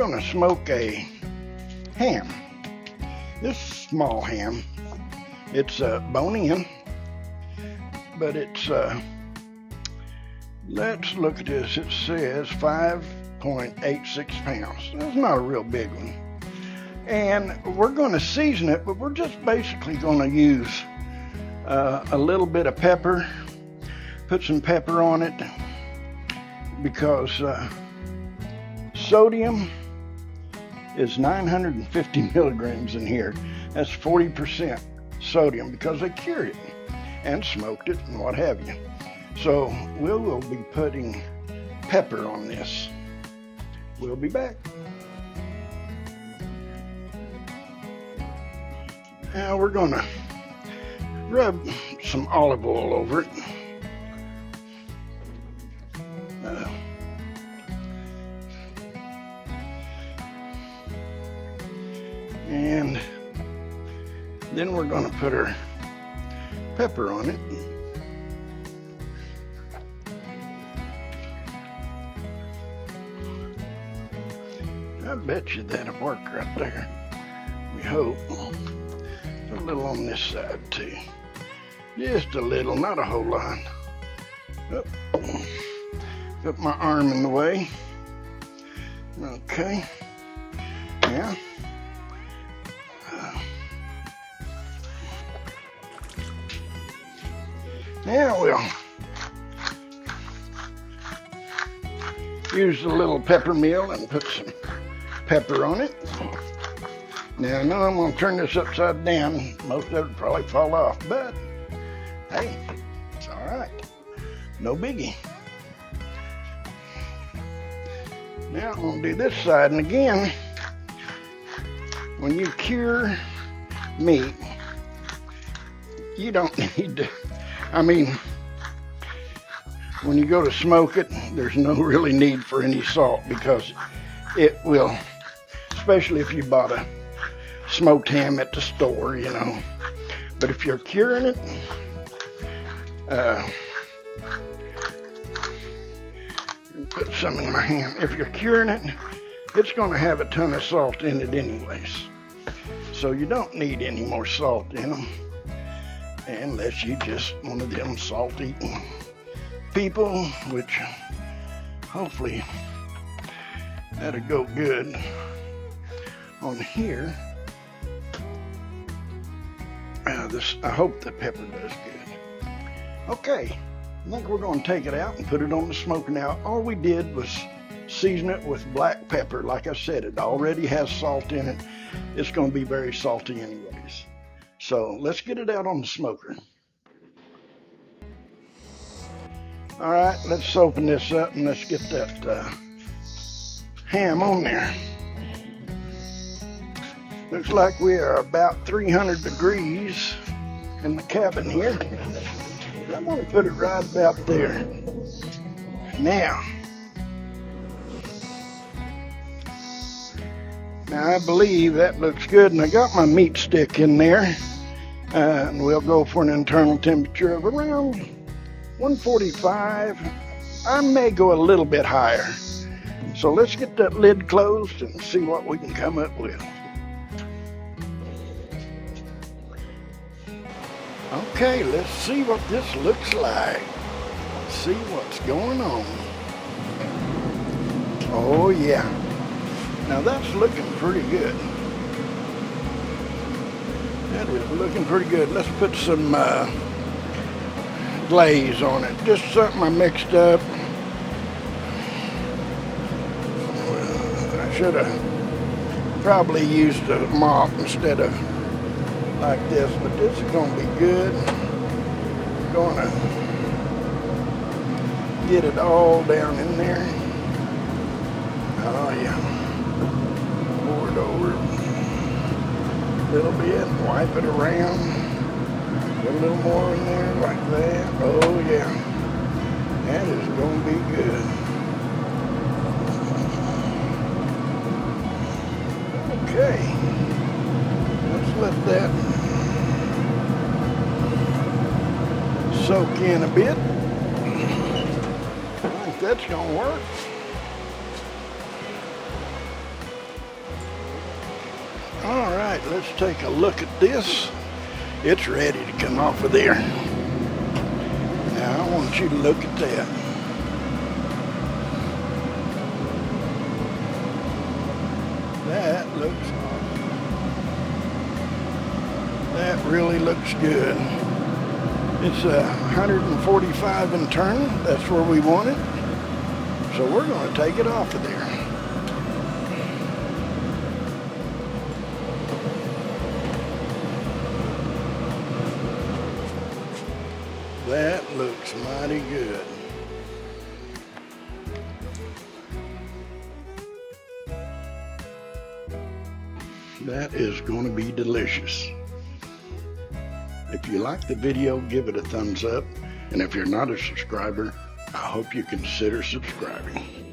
going to smoke a ham. This small ham, it's bone-in, but it's, let's look at this. It says 5.86 pounds. That's not a real big one. And we're going to season it, but we're just basically going to use a little bit of pepper, put some pepper on it, because sodium is 950 milligrams in here. That's 40% sodium, because they cured it and smoked it and what have you. So we will be putting pepper on this. We'll be back. Now we're gonna rub some olive oil over it. And then we're going to put our pepper on it. I bet you that'll work right there. We hope. A little on this side too. Just a little, not a whole lot. Oh, put my arm in the way. Okay. Yeah. Now we'll use a little pepper mill and put some pepper on it. Now I know I'm going to turn this upside down. Most of it will probably fall off, but hey, it's all right. No biggie. Now I'm going to do this side, and again, when you cure meat, you don't need to, I mean, when you go to smoke it, there's no really need for any salt, because it will, especially if you bought a smoked ham at the store, you know. But if you're curing it, put some in my hand. If you're curing it, it's going to have a ton of salt in it anyways. So you don't need any more salt in them, unless you just one of them salt-eating people, which hopefully that'll go good on here. I hope the pepper does good. Okay, I think we're going to take it out and put it on the smoker now. All we did was season it with black pepper. Like I said, it already has salt in it. It's going to be very salty anyways. So let's get it out on the smoker. All right, let's open this up and let's get that ham on there. Looks like we are about 300 degrees in the cabin here. I'm going to put it right about there. Now I believe that looks good, and I got my meat stick in there, and we'll go for an internal temperature of around 145. I may go a little bit higher. So let's get that lid closed and see what we can come up with. Okay, let's see what this looks like. Let's see what's going on. Oh yeah. Now that's looking pretty good. That is looking pretty good. Let's put some glaze on it. Just something I mixed up. I should have probably used a mop instead of like this, but this is going to be good. Going to get it all down in there. Oh yeah. Pour it over a little bit, wipe it around. Put a little more in there like that. Oh yeah. That is going to be good. Okay. Let's let that soak in a bit. I think that's going to work. All right, let's take a look at this. It's ready to come off of there. Now I want you to look at that. That looks awesome. That really looks good. It's 145 in turn. That's where we want it. So we're going to take it off of there. That looks mighty good. That is going to be delicious. If you like the video, give it a thumbs up. And if you're not a subscriber, I hope you consider subscribing.